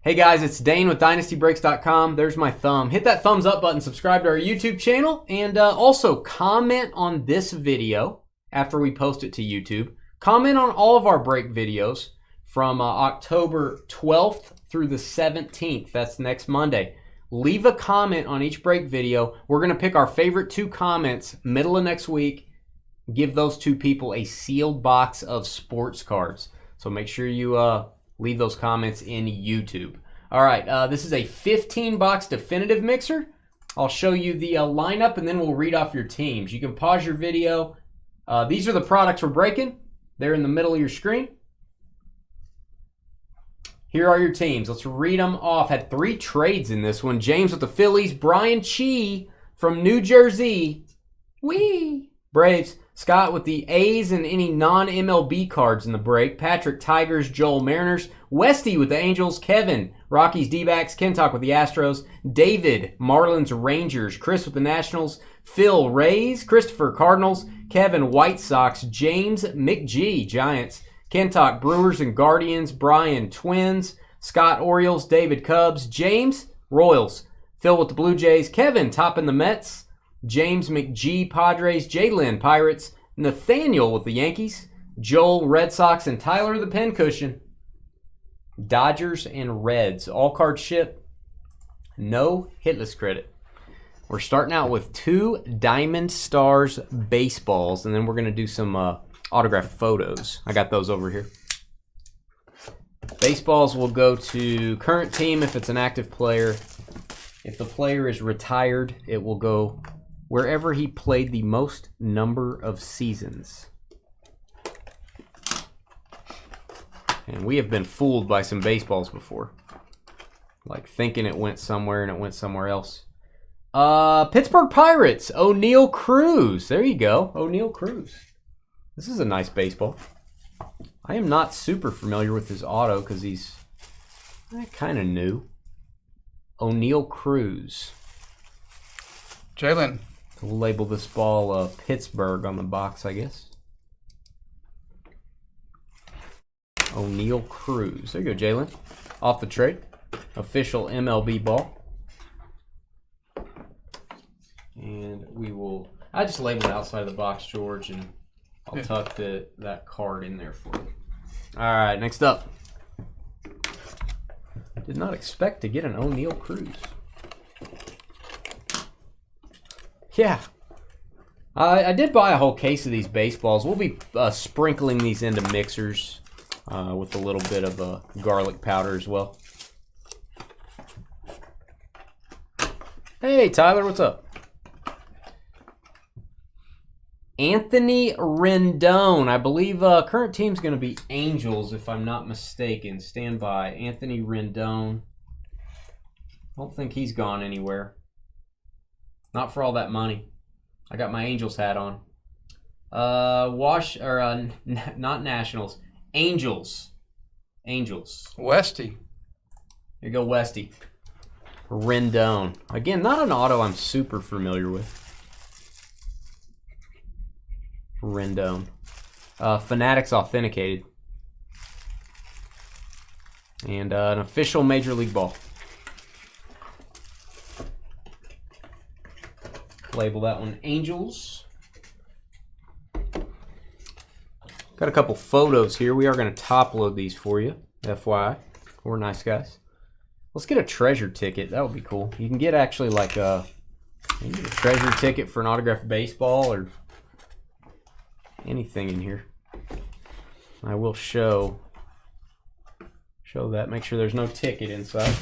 Hey guys, it's Dane with DynastyBreaks.com. There's my thumb. Hit that thumbs up button, subscribe to our YouTube channel, and also comment on this video after we post it to YouTube. Comment on all of our break videos from October 12th through the 17th. That's next Monday. Leave a comment on each break video. We're going to pick our favorite 2 comments middle of next week. Give those 2 people a sealed box of sports cards. So make sure you leave those comments in YouTube. All right, this is a 15-box definitive mixer. I'll show you the lineup, and then we'll read off your teams. You can pause your video. These are the products we're breaking. They're in the middle of your screen. Here are your teams. Let's read them off. Had 3 trades in this one. James with the Phillies. Brian Chi from New Jersey. Whee! Braves. Scott with the A's and any non-MLB cards in the break. Patrick, Tigers. Joel, Mariners. Westy with the Angels. Kevin, Rockies, D-backs. Kentuck with the Astros. David, Marlins, Rangers. Chris with the Nationals. Phil, Rays. Christopher, Cardinals. Kevin, White Sox. James, McG, Giants. Kentuck, Brewers and Guardians. Brian, Twins. Scott, Orioles. David, Cubs. James, Royals. Phil with the Blue Jays. Kevin, topping the Mets. James McG, Padres. Jalen, Pirates. Nathaniel with the Yankees. Joel, Red Sox. And Tyler, the Pincushion, Dodgers and Reds. All cards ship. No hitless credit. We're starting out with 2 Diamond Stars baseballs, and then we're going to do some autographed photos. I got those over here. Baseballs will go to current team if it's an active player. If the player is retired, it will go wherever he played the most number of seasons. And we have been fooled by some baseballs before. Like thinking it went somewhere and it went somewhere else. Pittsburgh Pirates, O'Neal Cruz. There you go, O'Neal Cruz. This is a nice baseball. I am not super familiar with his auto because he's kind of new. O'Neal Cruz. Jalen. We'll label this ball Pittsburgh on the box, I guess. O'Neal Cruz. There you go, Jalen. Off the trade. Official MLB ball. And we will... I just labeled it outside of the box, George, and I'll tuck that card in there for you. All right, next up. Did not expect to get an O'Neal Cruz. Yeah. I did buy a whole case of these baseballs. We'll be sprinkling these into mixers with a little bit of garlic powder as well. Hey, Tyler, what's up? Anthony Rendon. I believe current team's going to be Angels, if I'm not mistaken. Stand by. Anthony Rendon. Don't think he's gone anywhere. Not for all that money. I got my Angels hat on. Not Nationals. Angels. Angels. Westy. Here you go, Westy. Rendon. Again, not an auto I'm super familiar with. Rendon. Fanatics authenticated. And an official Major League ball. Label that one Angels. Got a couple photos here. We are going to top load these for you, FYI. We're nice guys. Let's get a treasure ticket. That would be cool. You can get actually like a treasure ticket for an autographed baseball or anything in here. I will show that. Make sure there's no ticket inside.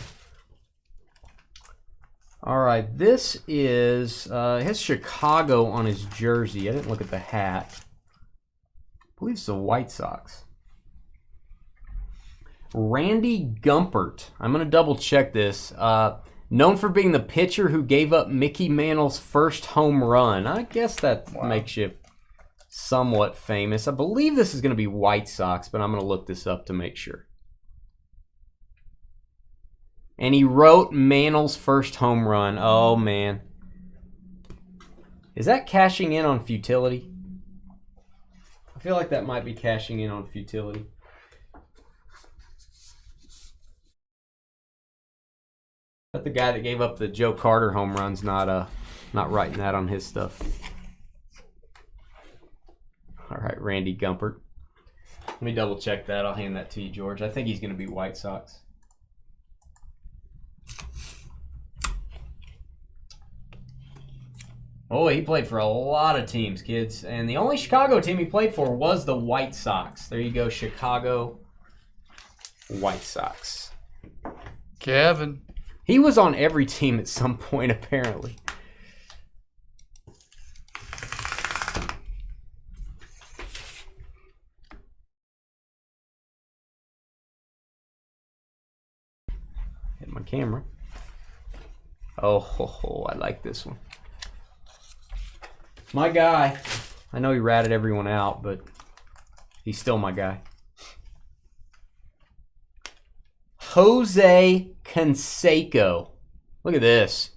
All right, this is it has Chicago on his jersey. I didn't look at the hat. I believe it's the White Sox. Randy Gumpert. I'm going to double check this. Known for being the pitcher who gave up Mickey Mantle's first home run. I guess that makes you somewhat famous. I believe this is going to be White Sox, but I'm going to look this up to make sure. And he wrote Mantle's first home run. Oh, man. Is that cashing in on futility? I feel like that might be cashing in on futility. But the guy that gave up the Joe Carter home run's not writing that on his stuff. All right, Randy Gumpert. Let me double check that. I'll hand that to you, George. I think he's going to be White Sox. Oh, he played for a lot of teams, kids. And the only Chicago team he played for was the White Sox. There you go, Chicago White Sox. Kevin. He was on every team at some point, apparently. Hit my camera. Oh, I like this one. My guy. I know he ratted everyone out, but he's still my guy. Jose Canseco. Look at this.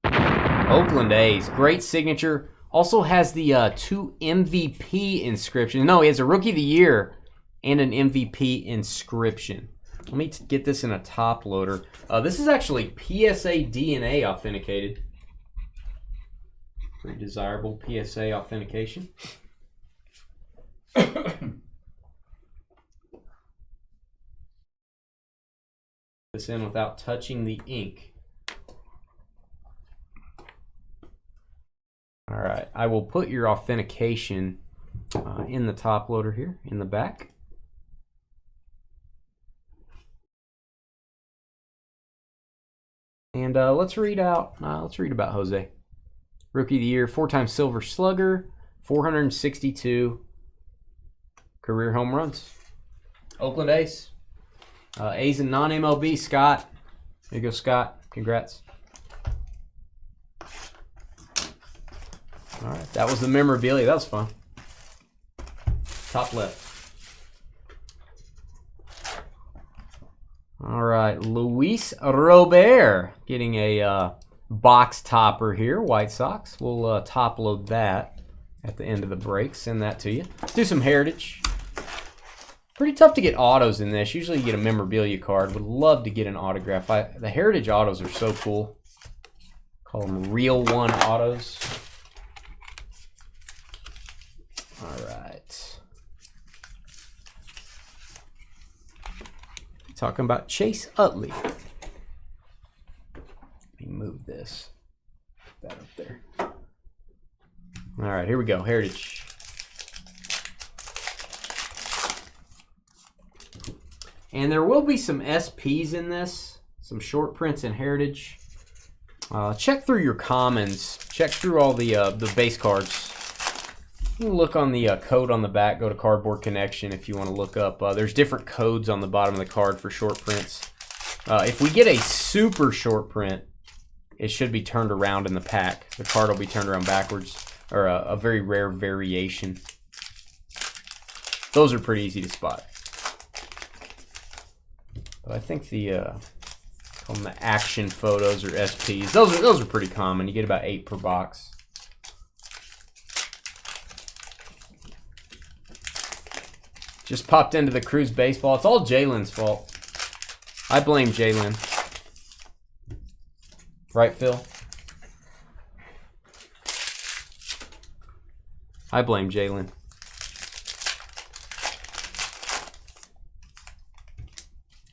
Oakland A's. Great signature. Also has the 2 MVP inscription. No, he has a Rookie of the Year and an MVP inscription. Let me get this in a top loader. This is actually PSA DNA authenticated. Pretty desirable PSA authentication. This in without touching the ink. All right, I will put your authentication in the top loader here, in the back. And let's read about Jose. Rookie of the Year, 4-time Silver Slugger, 462 career home runs. Oakland A's. A's and non-MLB, Scott. There you go, Scott. Congrats. All right, that was the memorabilia. That was fun. Top left. All right, Luis Robert getting a box topper here, White Sox. We'll top load that at the end of the break. Send that to you. Let's do some Heritage. Pretty tough to get autos in this. Usually you get a memorabilia card. Would love to get an autograph. The Heritage autos are so cool. Call them Real One autos. All right. Talking about Chase Utley. Let me move this. Put that up there. All right, here we go. Heritage. And there will be some SPs in this, some short prints in Heritage. Check through your commons. Check through all the base cards. You can look on the code on the back. Go to Cardboard Connection if you want to look up. There's different codes on the bottom of the card for short prints. If we get a super short print, it should be turned around in the pack. The card will be turned around backwards, or a very rare variation. Those are pretty easy to spot. But I think call them the action photos or SPs. Those are pretty common. You get about 8 per box. Just popped into the Cruise baseball. It's all Jalen's fault. I blame Jalen. Right, Phil? I blame Jalen.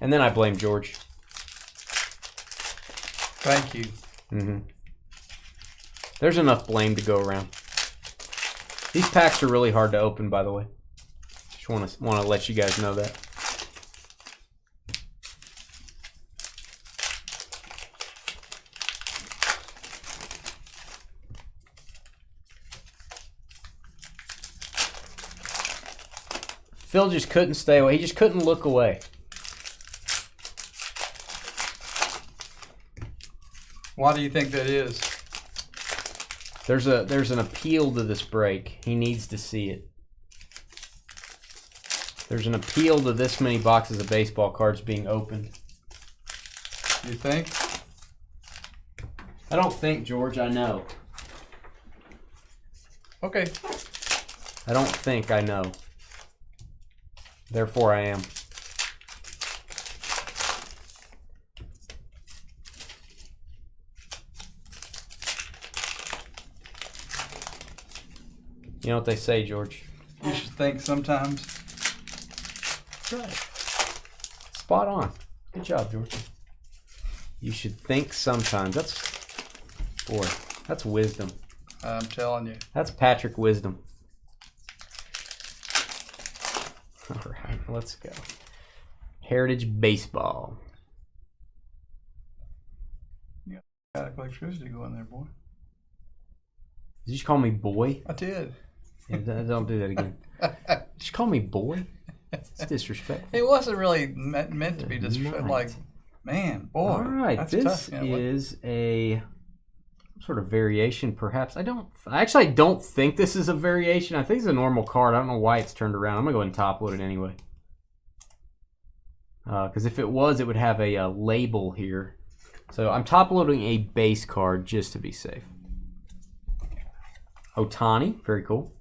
And then I blame George. Thank you. Mm-hmm. There's enough blame to go around. These packs are really hard to open, by the way. Just want to let you guys know that. Phil just couldn't stay away. He just couldn't look away. Why do you think that is? There's an appeal to this break. He needs to see it. There's an appeal to this many boxes of baseball cards being opened. You think? I don't think, George. I know. Okay. I don't think. I know. Therefore, I am. You know what they say, George? You should think sometimes. Right. Spot on. Good job, George. You should think sometimes. That's wisdom. I'm telling you. That's Patrick Wisdom. All right, let's go. Heritage Baseball. You got electricity going there, boy. Did you just call me boy? I did. Yeah, don't do that again. Did you call me boy? It's disrespectful. It wasn't really meant to be disrespectful. Like, man, boy. All right, that's this tough, you know, is some sort of variation, perhaps. I don't think this is a variation. I think it's a normal card. I don't know why it's turned around. I'm gonna go ahead and top load it anyway. Because if it was, it would have a label here. So I'm top loading a base card just to be safe. Otani, very cool.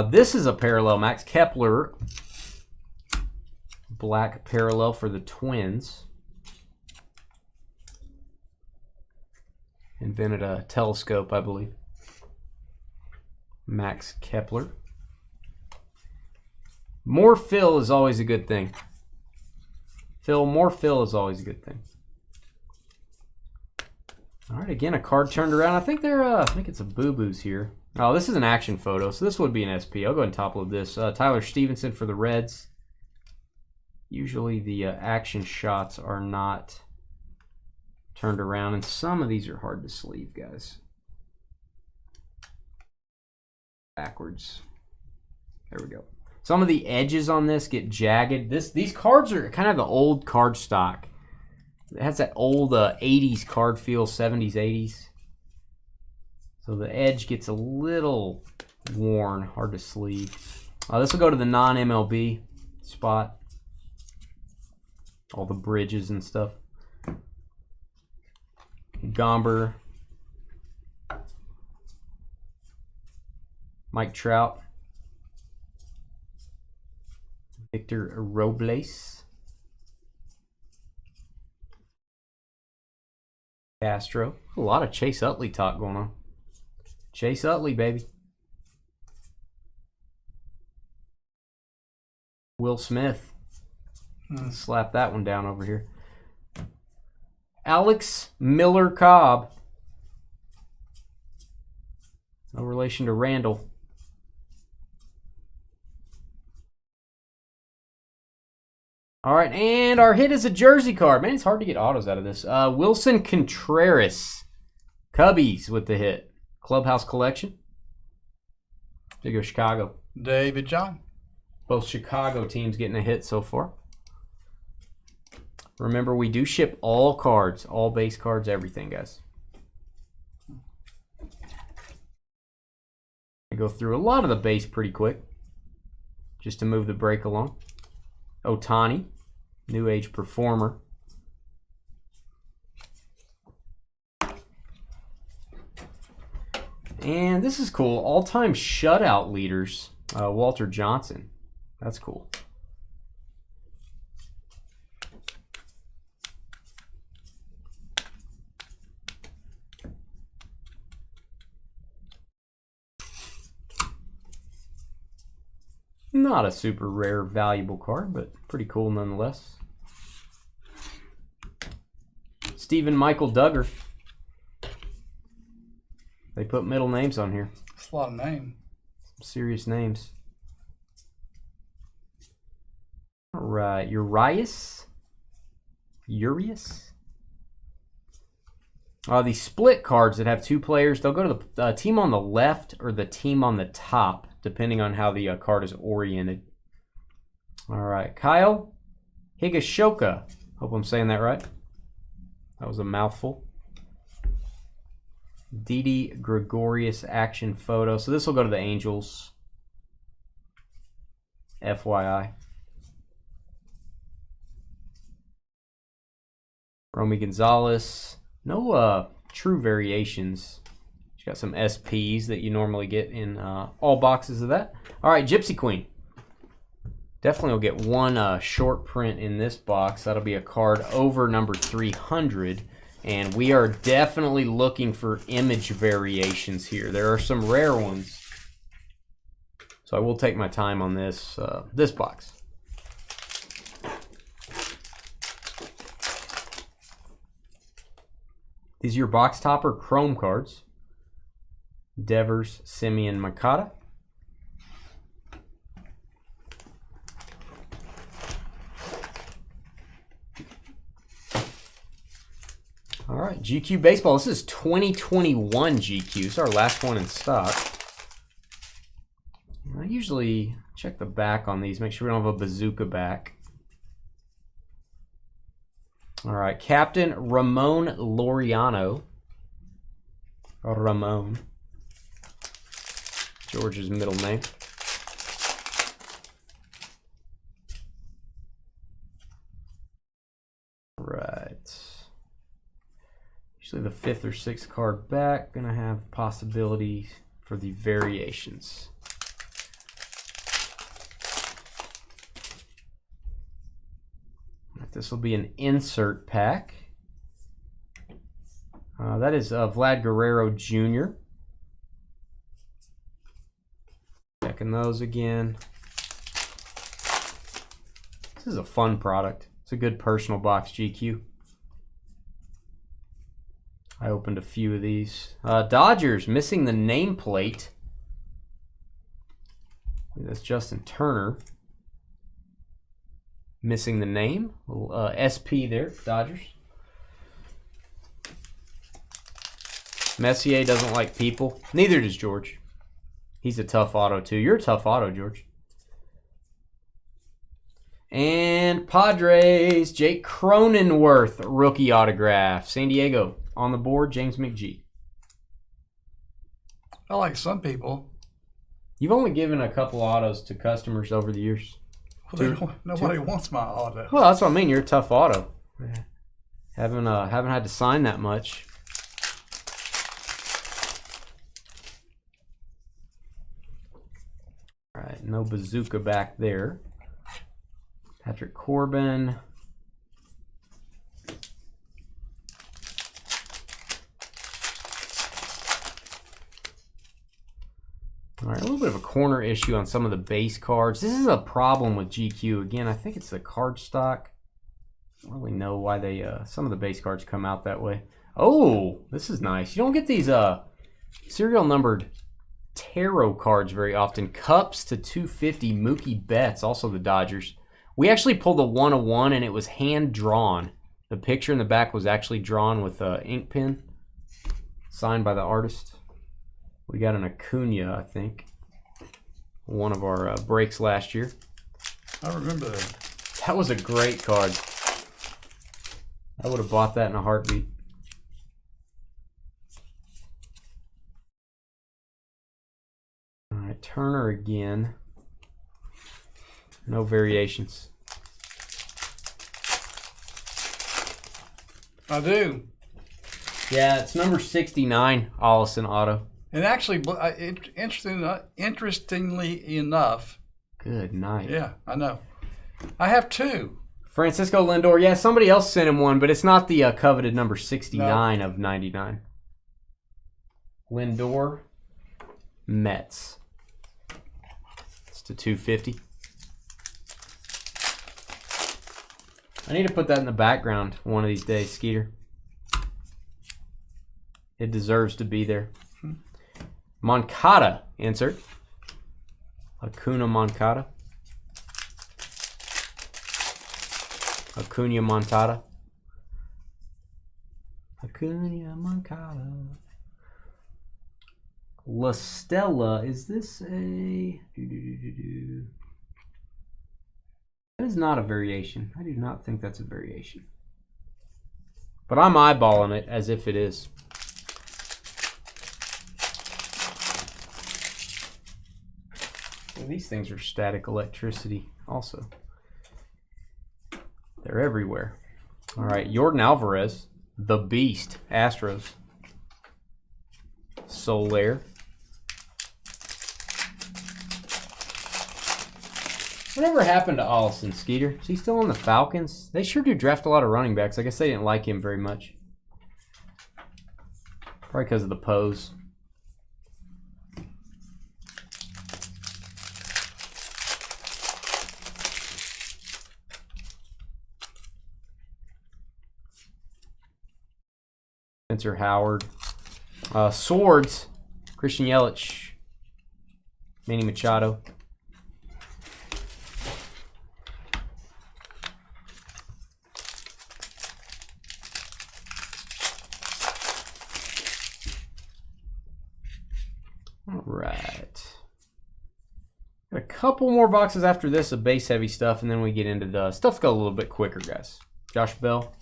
This is a parallel, Max Kepler. Black parallel for the Twins. Invented a telescope, I believe. Max Kepler. More fill is always a good thing. More fill is always a good thing. All right, again, a card turned around. I think I think it's a boo-boos here. Oh, this is an action photo, so this would be an SP. I'll go ahead and top load this. Tyler Stevenson for the Reds. Usually the action shots are not turned around, and some of these are hard to sleeve, guys. Backwards. There we go. Some of the edges on this get jagged. These cards are kind of the old card stock. It has that old 80s card feel, 70s, 80s. So the edge gets a little worn, hard to sleeve. This will go to the non-MLB spot. All the bridges and stuff. Gomber. Mike Trout. Victor Robles. Castro. A lot of Chase Utley talk going on. Chase Utley, baby. Will Smith. Slap that one down over here. Alex Miller Cobb. No relation to Randall. All right, and our hit is a jersey card. Man, it's hard to get autos out of this. Wilson Contreras. Cubbies with the hit. Clubhouse Collection. There you go, Chicago. David John. Both Chicago teams getting a hit so far. Remember, we do ship all cards, all base cards, everything, guys. I go through a lot of the base pretty quick, just to move the break along. Otani, New Age Performer. And this is cool. All-time shutout leaders. Walter Johnson. That's cool. Not a super rare, valuable card, but pretty cool nonetheless. Stephen Michael Duggar. They put middle names on here. That's a lot of names. Some serious names. All right, Urias. These split cards that have two players, they'll go to the team on the left or the team on the top, depending on how the card is oriented. All right, Kyle Higashioka. Hope I'm saying that right. That was a mouthful. Didi Gregorius action photo. So this will go to the Angels. FYI. Romy Gonzalez. No true variations. You got some SPs that you normally get in all boxes of that. All right, Gypsy Queen. Definitely will get one short print in this box. That'll be a card over number 300. And we are definitely looking for image variations here. There are some rare ones. So I will take my time on this, this box. These are your box topper Chrome cards. Devers, Simeon, Makata. All right, GQ Baseball. This is 2021 GQ. It's our last one in stock. I usually check the back on these, make sure we don't have a bazooka back. All right, Captain Ramon Laureano. Ramon. George's middle name. Right. Usually the 5th or 6th card back. Gonna have possibilities for the variations. This will be an insert pack. That is Vlad Guerrero Jr. Checking those again. This is a fun product. It's a good personal box, GQ. I opened a few of these. Dodgers missing the nameplate. That's Justin Turner. Missing the name. Little SP there, Dodgers. Messier doesn't like people. Neither does George. He's a tough auto too. You're a tough auto, George. And Padres, Jake Cronenworth, rookie autograph. San Diego on the board, James McGee. I like some people. You've only given a couple autos to customers over the years. Well, nobody wants my auto. Well, that's what I mean. You're a tough auto. Haven't had to sign that much. All right, no bazooka back there. Patrick Corbin. All right, a little bit of a corner issue on some of the base cards. This is a problem with GQ. Again, I think it's the card stock. I don't really know why they some of the base cards come out that way. Oh, this is nice. You don't get these serial numbered tarot cards very often. Cups to 250, Mookie Betts, also the Dodgers. We actually pulled a 1/1 and it was hand drawn. The picture in the back was actually drawn with an ink pen, signed by the artist. We got an Acuna, I think. One of our breaks last year. I remember that. That was a great card. I would have bought that in a heartbeat. All right, Turner again. No variations. I do. Yeah, it's number 69, Allison Auto. And actually, interestingly enough. Good night. Yeah, I know. I have two. Francisco Lindor. Yeah, somebody else sent him one, but it's not the coveted number 69 of 99. Lindor, Mets. It's to 250. I need to put that in the background one of these days, Skeeter. It deserves to be there. Moncada insert. Acuna Moncada. Acuna Moncada. Acuna Moncada. La Stella. Is this a... That is not a variation. I do not think that's a variation. But I'm eyeballing it as if it is. These things are static electricity also. They're everywhere. All right, Yordan Alvarez, the Beast, Astros. Soler. Whatever happened to Allison, Skeeter? Is he still on the Falcons? They sure do draft a lot of running backs. I guess they didn't like him very much. Probably because of the pose. Spencer Howard. Swords. Christian Yelich. Manny Machado. All right. Got a couple more boxes after this of base heavy stuff, and then we get into the stuff go a little bit quicker, guys. Josh Bell.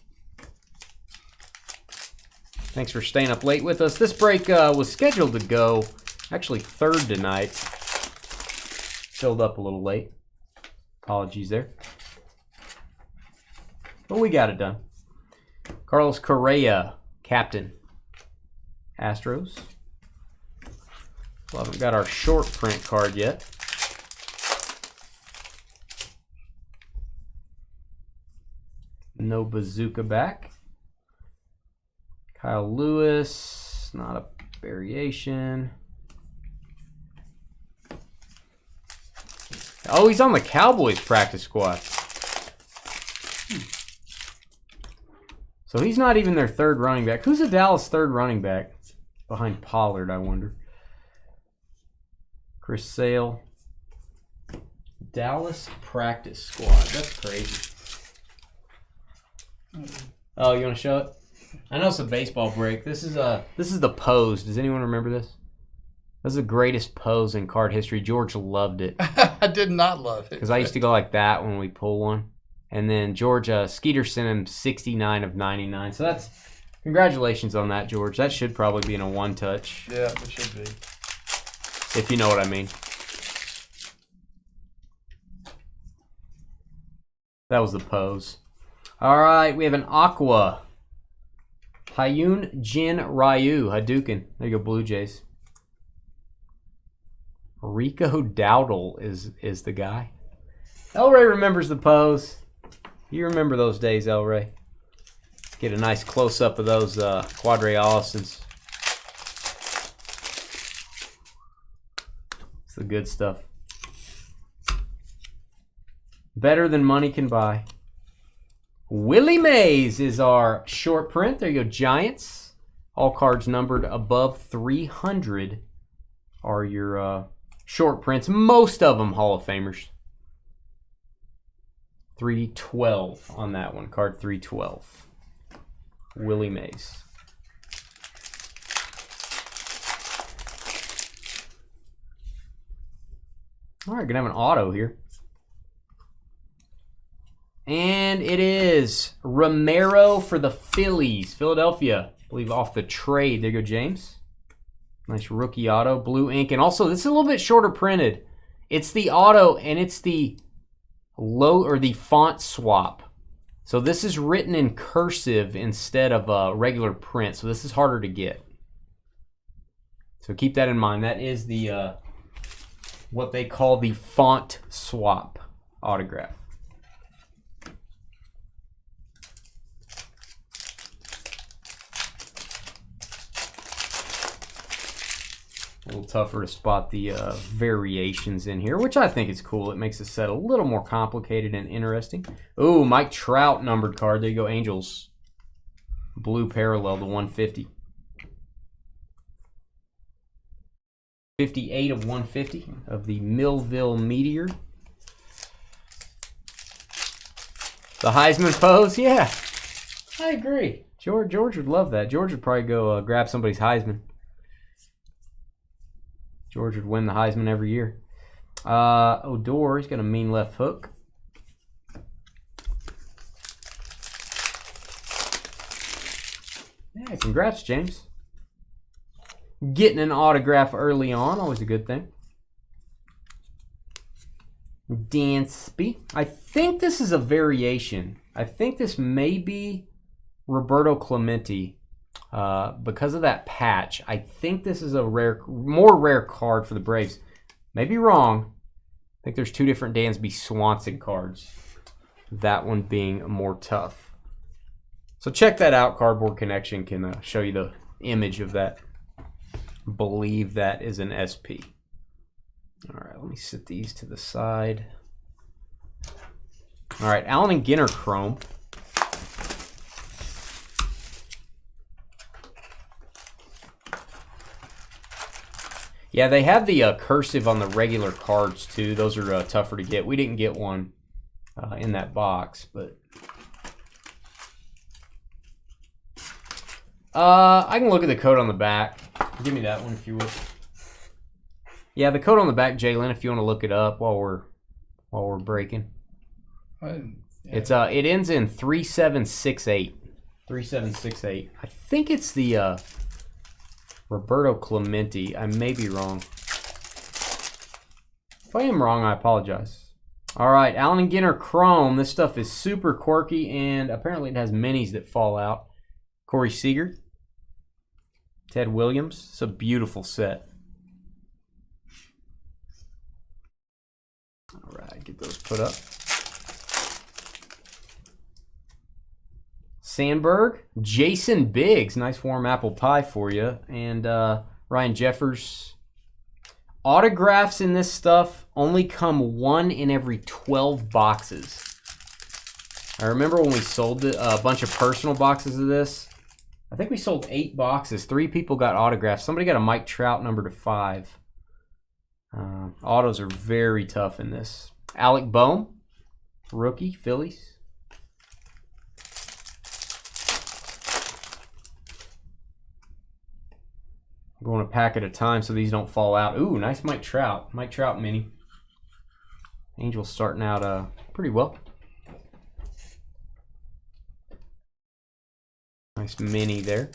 Thanks for staying up late with us. This break was scheduled to go actually third tonight. Filled up a little late. Apologies there. But we got it done. Carlos Correa, captain. Astros. We haven't got our short print card yet. No Bazooka back. Kyle Lewis, not a variation. Oh, he's on the Cowboys practice squad. So he's not even their third running back. Who's the Dallas third running back? Behind Pollard, I wonder. Chris Sale. Dallas practice squad. That's crazy. Oh, you want to show it? I know it's a baseball break. This is the pose. Does anyone remember this? This is the greatest pose in card history. George loved it. I did not love it. Because I used to go like that when we pull one. And then George, Skeeter sent him 69 of 99. So that's, congratulations on that, George. That should probably be in a one touch. Yeah, it should be. If you know what I mean. That was the pose. All right, we have an Aqua. Hyun Jin Ryu. Hadouken. There you go, Blue Jays. Rico Dowdle is the guy. El Ray remembers the pose. You remember those days, El Ray. Get a nice close-up of those Quadre Allisons. It's the good stuff. Better than money can buy. Willie Mays is our short print. There you go, Giants. All cards numbered above 300 are your short prints. Most of them Hall of Famers. 312 on that one. Card 312. Willie Mays. All right, gonna have an auto here. And it is Romero for the Phillies. Philadelphia. I believe off the trade. There you go, James. Nice rookie auto. Blue ink. And also, this is a little bit shorter printed. It's the auto and it's the low or the font swap. So this is written in cursive instead of a regular print. So this is harder to get. So keep that in mind. That is the what they call the font swap autograph. A little tougher to spot the variations in here, which I think is cool. It makes the set a little more complicated and interesting. Ooh, Mike Trout numbered card. There you go, Angels. Blue parallel to 150. 58 of 150 of the Millville Meteor. The Heisman pose, yeah. I agree. George would love that. George would probably go grab somebody's Heisman. George would win the Heisman every year. Odor, he's got a mean left hook. Yeah, congrats, James. Getting an autograph early on, always a good thing. Dansby. I think this is a variation. I think this may be Roberto Clemente. Because of that patch, I think this is a more rare card for the Braves. Maybe wrong. I think there's two different Dansby Swanson cards. That one being more tough. So check that out. Cardboard Connection can show you image of that. Believe that is an SP. All right, let me set these to the side. All right, Allen and Ginter Chrome. Yeah, they have the cursive on the regular cards too. Those are tougher to get. We didn't get one in that box, but I can look at the code on the back. Give me that one if you would. Yeah, the code on the back, Jalen, if you want to look it up while we're breaking. Yeah. It's it ends in 3768. 3768. I think it's the Roberto Clemente. I may be wrong. If I am wrong, I apologize. All right, Allen and Ginter Chrome. This stuff is super quirky, and apparently it has minis that fall out. Corey Seager. Ted Williams. It's a beautiful set. All right, get those put up. Sandberg, Jason Biggs, nice warm apple pie for you, and Ryan Jeffers. Autographs in this stuff only come 1 in every 12 boxes. I remember when we sold a bunch of personal boxes of this. I think we sold 8 boxes. 3 people got autographs. Somebody got a Mike Trout number to 5. Autos are very tough in this. Alec Bohm, rookie, Phillies. I'm going a pack at a time so these don't fall out. Ooh, nice Mike Trout. Mike Trout mini. Angels starting out pretty well. Nice mini there.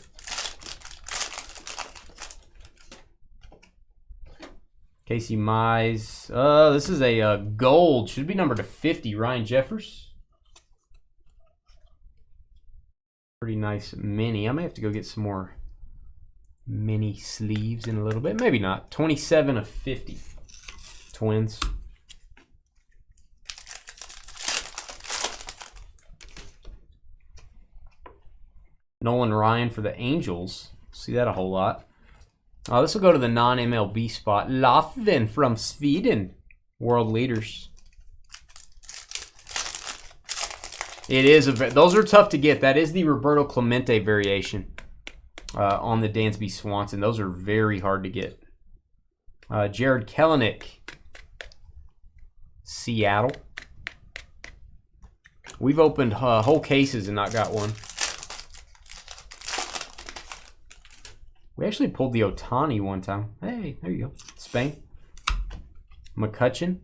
Casey Mize. This is a gold. Should be numbered to 50. Ryan Jeffers. Pretty nice mini. I may have to go get some more mini sleeves in a little bit. Maybe not. 27 of 50. Twins. Nolan Ryan for the Angels. See that a whole lot. This will go to the non-MLB spot. Lofven from Sweden. World leaders. It is those are tough to get. That is the Roberto Clemente variation on the Dansby Swanson. Those are very hard to get. Jared Kelenic. Seattle. We've opened whole cases and not got one. We actually pulled the Ohtani one time. Hey, there you go. Spain. McCutcheon.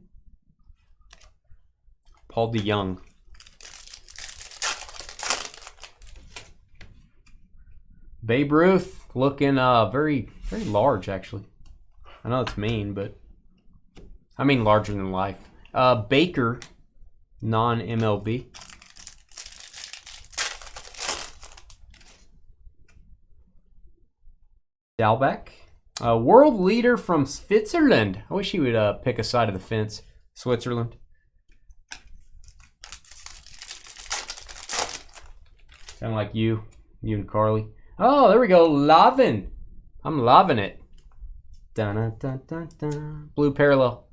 Paul DeYoung. Babe Ruth looking very, very large, actually. I know it's mean, but I mean larger than life. Baker, non-MLB. Dalbeck. World leader from Switzerland. I wish he would pick a side of the fence. Switzerland. Sound like you and Carly. Oh, there we go. Lavin. I'm loving it. Dun, dun, dun, dun. Blue parallel.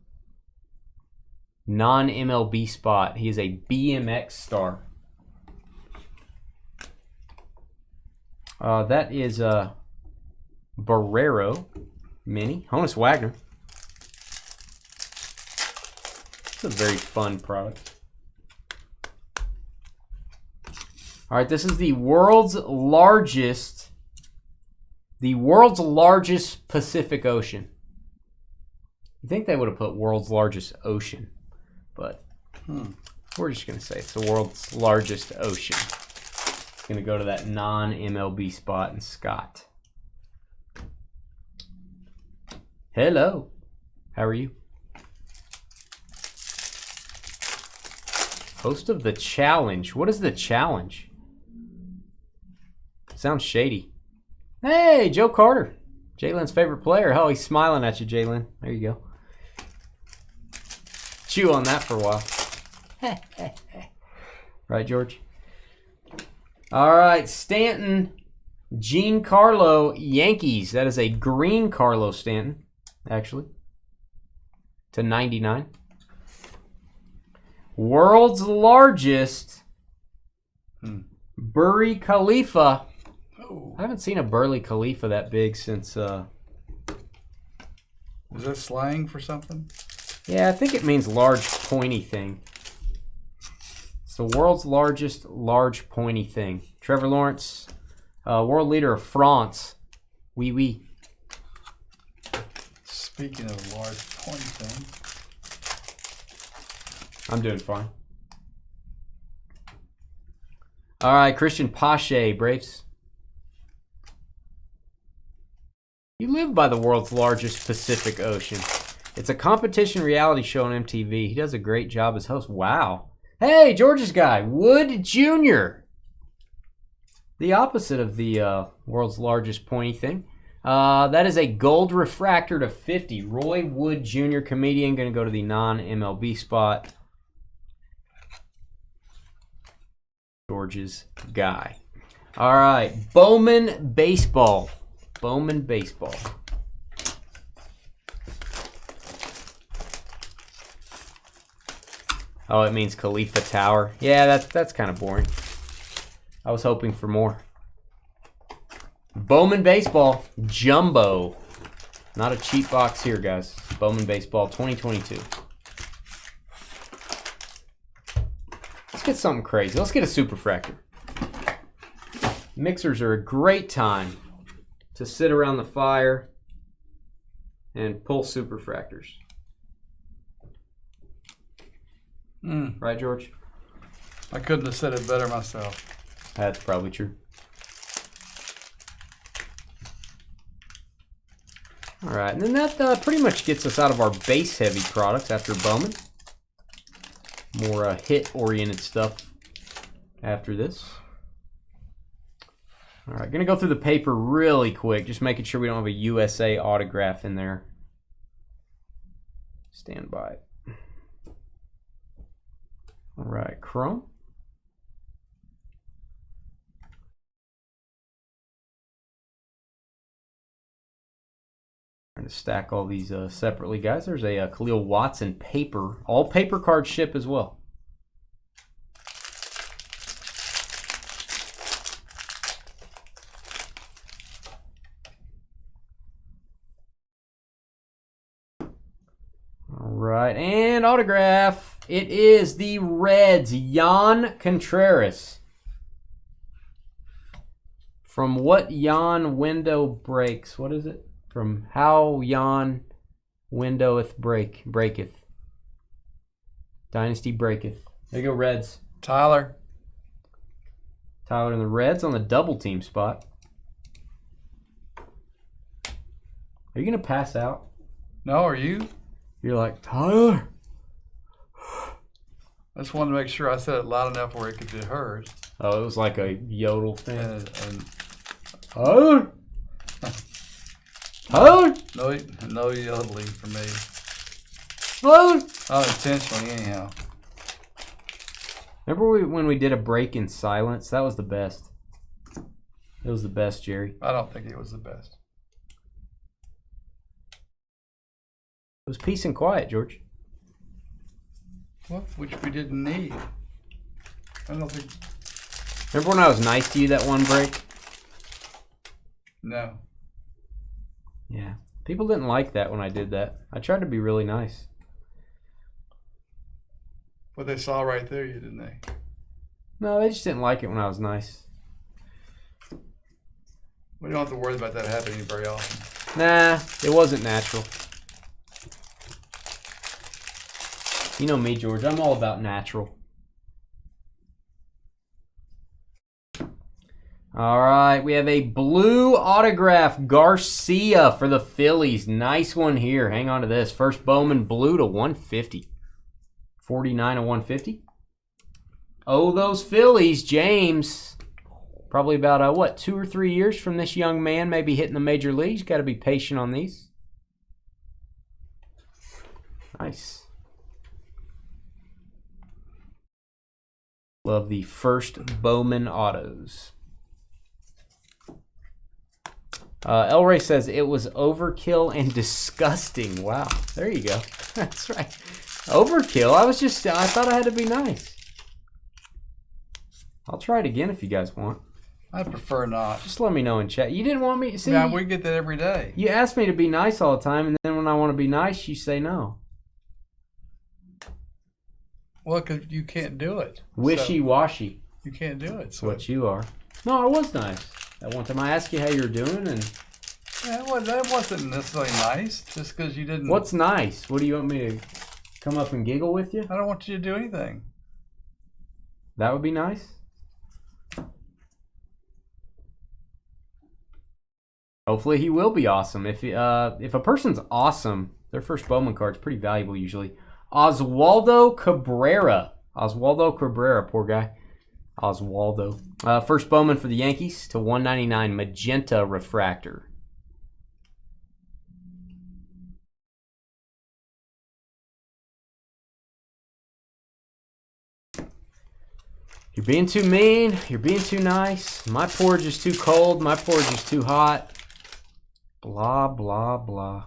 Non-MLB spot. He is a BMX star. That is Barrero mini. Honus Wagner. It's a very fun product. All right, this is the world's largest Pacific Ocean. You think they would have put world's largest ocean, but we're just going to say it's the world's largest ocean. It's going to go to that non-MLB spot in Scott. Hello. How are you? Host of the challenge. What is the challenge? Sounds shady. Hey, Joe Carter. Jalen's favorite player. Oh, he's smiling at you, Jalen. There you go. Chew on that for a while. Right, George? All right, Stanton. Giancarlo Yankees. That is a green Carlos Stanton, actually. /99. World's largest Burj Khalifa. Oh. I haven't seen a Burj Khalifa that big since... Is that slang for something? Yeah, I think it means large pointy thing. It's the world's largest large pointy thing. Trevor Lawrence, world leader of France. Oui, oui. Speaking of large pointy things. I'm doing fine. All right, Christian Pache, Braves. You live by the world's largest Pacific Ocean. It's a competition reality show on MTV. He does a great job as host. Wow. Hey, George's guy, Wood Jr. The opposite of the world's largest pointy thing. That is a gold refractor to 50. Roy Wood Jr., comedian, going to go to the non-MLB spot. George's guy. All right, Bowman Baseball. Bowman Baseball. Oh, it means Khalifa Tower. Yeah, that's kind of boring. I was hoping for more. Bowman Baseball, Jumbo. Not a cheap box here, guys. Bowman Baseball 2022. Let's get something crazy. Let's get a superfractor. Mixers are a great time to sit around the fire and pull superfractors. Right, George? I couldn't have said it better myself. That's probably true. All right, and then that pretty much gets us out of our base-heavy products after Bowman. More hit-oriented stuff after this. All right, gonna go through the paper really quick, just making sure we don't have a USA autograph in there. Stand by. All right, Chrome. Trying to stack all these separately, guys. There's a Khalil Watson paper. All paper cards ship as well. All right, and autograph. It is the Reds, Jan Contreras. From what Jan window breaks? What is it? From how Jan windoweth breaketh. Dynasty breaketh. There you go, Reds. Tyler. Tyler and the Reds on the double team spot. Are you going to pass out? No, are you? You're like, Tyler. I just wanted to make sure I said it loud enough where it could be heard. Oh, it was like a yodel thing. Tyler. Tyler. No yodeling for me. Tyler. Unintentionally, anyhow. Remember when we did a break in silence? That was the best. It was the best, Jerry. I don't think it was the best. It was peace and quiet, George. Well, which we didn't need. I don't think. Remember when I was nice to you that one break? No. Yeah. People didn't like that when I did that. I tried to be really nice. What they saw right there, you didn't they? No, they just didn't like it when I was nice. We don't have to worry about that happening very often. Nah, it wasn't natural. You know me, George. I'm all about natural. All right, we have a blue autograph, Garcia for the Phillies. Nice one here. Hang on to this. First Bowman blue to 150. 49 to 150. Oh, those Phillies, James. Probably about, 2 or 3 years from this young man maybe hitting the major leagues. Got to be patient on these. Nice. Love the first Bowman autos. El Rey says it was overkill and disgusting. Wow, there you go. That's right. Overkill. I thought I had to be nice. I'll try it again if you guys want. I prefer not. Just let me know in chat. You didn't want me to see. Yeah, we get that every day. You ask me to be nice all the time, and then when I want to be nice, you say no. Well, because you can't do it. Wishy-washy. You can't do it. That's what you are. No, I was nice. That one time I asked you how you were doing, and that wasn't necessarily nice. Just because you didn't. What's nice? What do you want me to come up and giggle with you? I don't want you to do anything. That would be nice. Hopefully he will be awesome. If a person's awesome, their first Bowman card's pretty valuable usually. Oswaldo Cabrera. Poor guy. Oswaldo. First Bowman for the Yankees to 199 magenta refractor. You're being too mean. You're being too nice. My porridge is too cold. My porridge is too hot. Blah, blah, blah.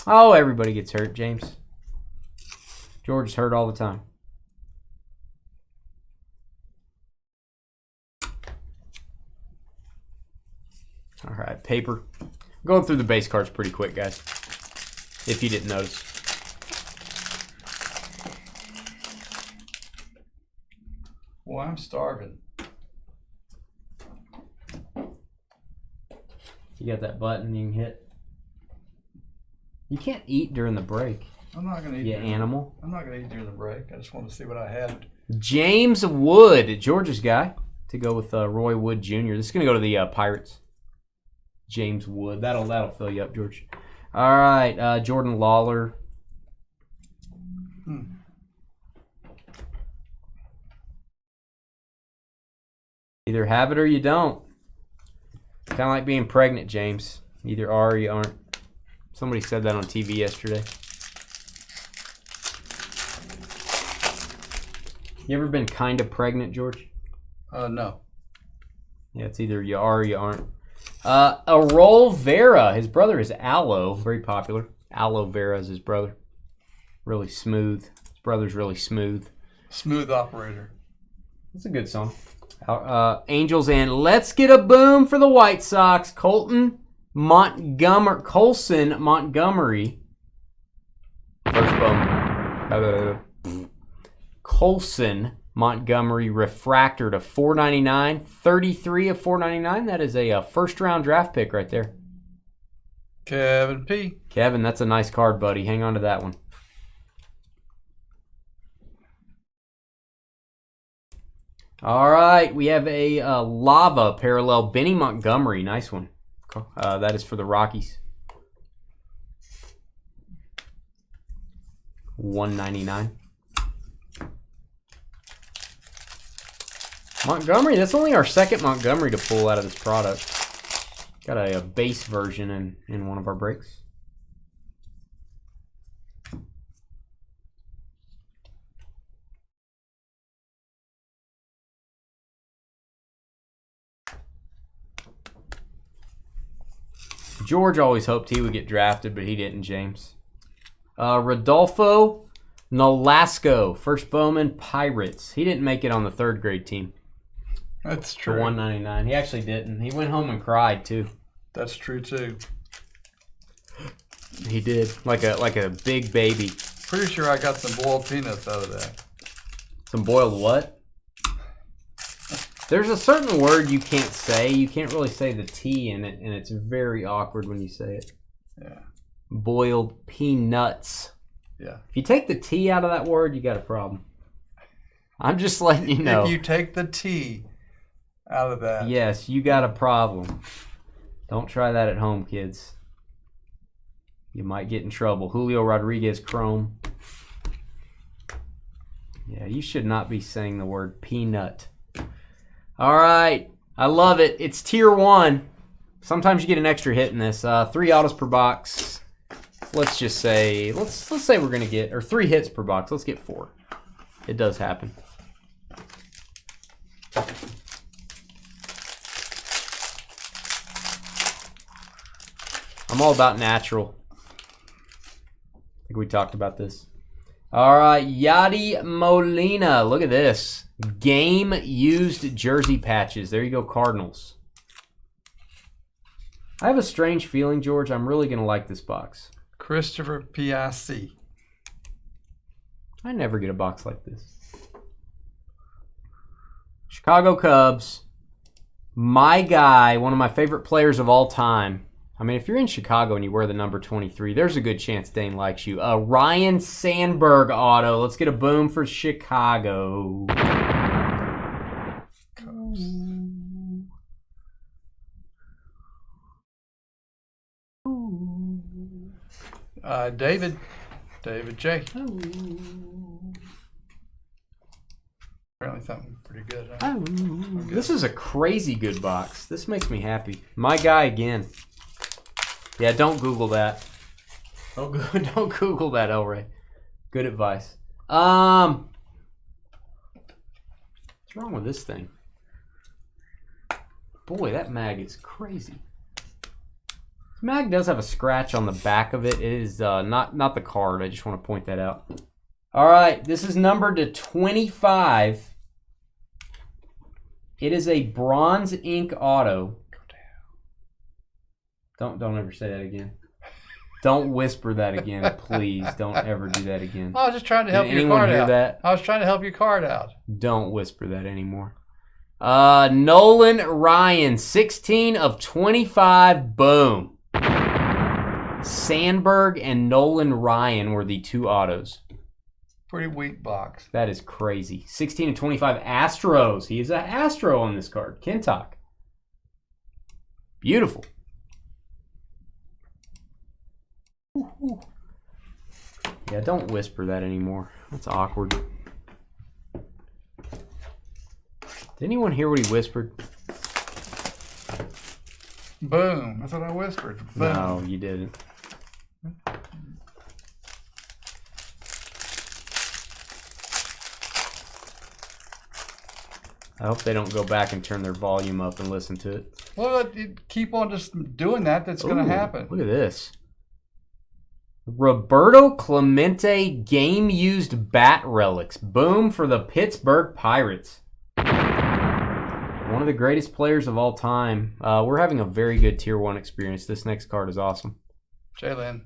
Oh, everybody gets hurt, James. George is hurt all the time. All right, paper. Going through the base cards pretty quick, guys. If you didn't notice. Well, I'm starving. You got that button you can hit? You can't eat during the break. I'm not going to eat. You animal. I'm not going to eat during the break. I just want to see what I had. James Wood, George's guy, to go with Roy Wood Jr. This is going to go to the Pirates. James Wood. That'll fill you up, George. All right, Jordan Lawler. Either have it or you don't. Kind of like being pregnant, James. Either are or you aren't. Somebody said that on TV yesterday. You ever been kind of pregnant, George? No. Yeah, it's either you are or you aren't. Arol Vera. His brother is Aloe. Very popular. Aloe Vera is his brother. Really smooth. His brother's really smooth. Smooth operator. That's a good song. Angels and Let's Get a Boom for the White Sox. Colson Montgomery. First Bowman. Colson Montgomery refractor to 499. 33 of 499. That is a first round draft pick right there. Kevin P. Kevin, that's a nice card, buddy. Hang on to that one. All right, we have a lava parallel Benny Montgomery. Nice one. That is for the Rockies. 199. Montgomery, that's only our second Montgomery to pull out of this product. Got a base version in one of our breaks. George always hoped he would get drafted, but he didn't, James. Rodolfo Nolasco, first Bowman, Pirates. He didn't make it on the third grade team. That's true. For 199. He actually didn't. He went home and cried, too. That's true, too. He did. Like a big baby. Pretty sure I got some boiled peanuts out of that. Some boiled what? There's a certain word you can't say. You can't really say the T in it, and it's very awkward when you say it. Yeah. Boiled peanuts. Yeah. If you take the T out of that word, you got a problem. I'm just letting you know. If you take the T out of that. Yes, you got a problem. Don't try that at home, kids. You might get in trouble. Julio Rodriguez Chrome. Yeah, you should not be saying the word peanut. All right. I love it. It's tier 1. Sometimes you get an extra hit in this. 3 autos per box. Let's just say, let's say we're going to get, or 3 hits per box. Let's get 4. It does happen. I'm all about natural. I think we talked about this. All right, Yadi Molina. Look at this. Game used jersey patches. There you go, Cardinals. I have a strange feeling, George. I'm really going to like this box. Christopher Piassi. I never get a box like this. Chicago Cubs. My guy, one of my favorite players of all time. I mean, if you're in Chicago and you wear the number 23, there's a good chance Dane likes you. Ryan Sandberg auto. Let's get a boom for Chicago. Cubs. David J. Apparently something pretty good. Huh? This is a crazy good box. This makes me happy. My guy again. Yeah, don't Google that. Don't Google that, Elray. Good advice. What's wrong with this thing? Boy, that mag is crazy. This mag does have a scratch on the back of it. It is not the card. I just want to point that out. All right, this is numbered to 25. It is a bronze ink auto. Don't ever say that again. Don't whisper that again, please. Don't ever do that again. I was just trying to help your anyone card hear out. that? I was trying to help your card out. Don't whisper that anymore. Nolan Ryan, 16 of 25. Boom. Sandberg and Nolan Ryan were the two autos. Pretty weak box. That is crazy. 16 of 25 Astros. He is an Astro on this card. Kintock. Beautiful. Yeah, don't whisper that anymore. That's awkward. Did anyone hear what he whispered? Boom. That's what I whispered. Boom. No, you didn't. I hope they don't go back and turn their volume up and listen to it. Well, you keep on just doing that. That's going to happen. Look at this. Roberto Clemente game-used bat relics. Boom for the Pittsburgh Pirates. One of the greatest players of all time. We're having a very good Tier 1 experience. This next card is awesome. Jalen.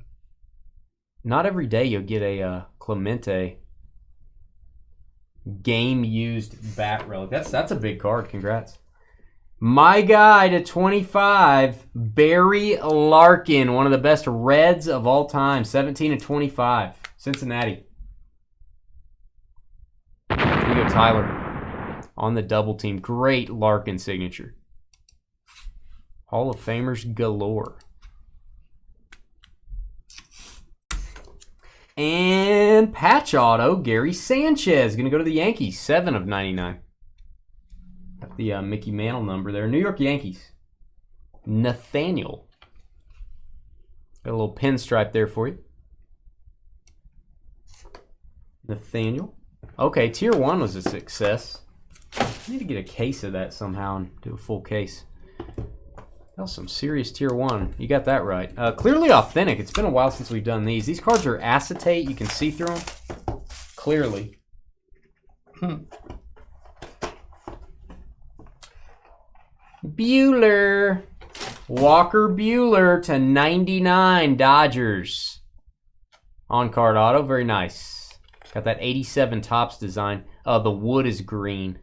Not every day you'll get a Clemente game-used bat relic. That's a big card. Congrats. My guy to 25, Barry Larkin, one of the best Reds of all time, 17 of 25, Cincinnati. Here you go, Tyler, on the double team. Great Larkin signature. Hall of Famers galore. And patch auto, Gary Sanchez, going to go to the Yankees, 7 of 99. Got the Mickey Mantle number there. New York Yankees. Nathaniel. Got a little pinstripe there for you. Nathaniel. Okay, Tier 1 was a success. I need to get a case of that somehow and do a full case. That was some serious Tier 1. You got that right. Clearly authentic. It's been a while since we've done these. These cards are acetate. You can see through them. Clearly. Bueller. Walker Bueller to 99 Dodgers. On-card auto. Very nice. Got that 87 Topps design. The wood is green.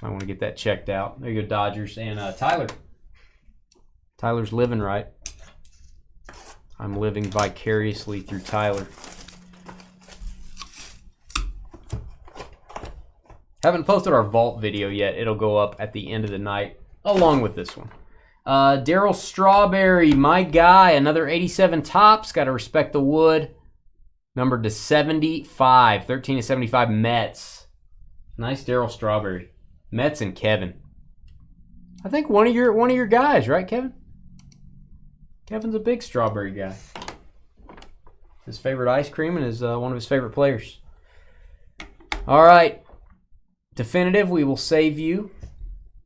I want to get that checked out. There you go, Dodgers. And Tyler. Tyler's living right. I'm living vicariously through Tyler. Haven't posted our vault video yet. It'll go up at the end of the night, along with this one. Darryl Strawberry, my guy. Another 87 Topps. Got to respect the wood. Numbered to 75. 13 to 75 Mets. Nice Darryl Strawberry. Mets and Kevin. I think one of your guys, right, Kevin? Kevin's a big Strawberry guy. His favorite ice cream and is one of his favorite players. All right. Definitive, we will save you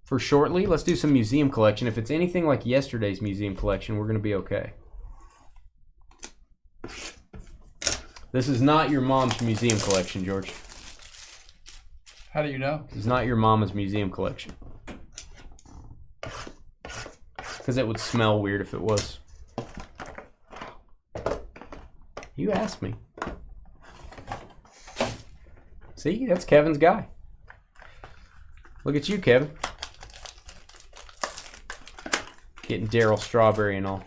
for shortly. Let's do some museum collection. If it's anything like yesterday's museum collection, we're going to be okay. This is not your mom's museum collection, George. How do you know? This is not your mama's museum collection. Because it would smell weird if it was. You asked me. See, that's Kevin's guy. Look at you, Kevin. Getting Daryl Strawberry and all.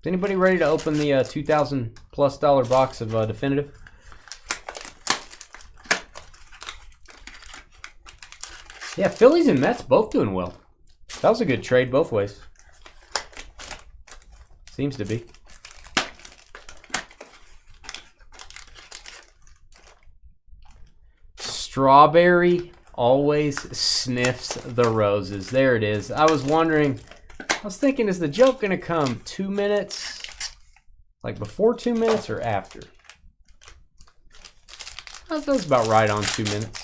Is anybody ready to open the $2,000+ box of Definitive? Yeah, Phillies and Mets both doing well. That was a good trade both ways. Seems to be. Strawberry always sniffs the roses. There it is. I was wondering, I was thinking, is the joke going to come 2 minutes? Like before 2 minutes or after? That was about right on 2 minutes.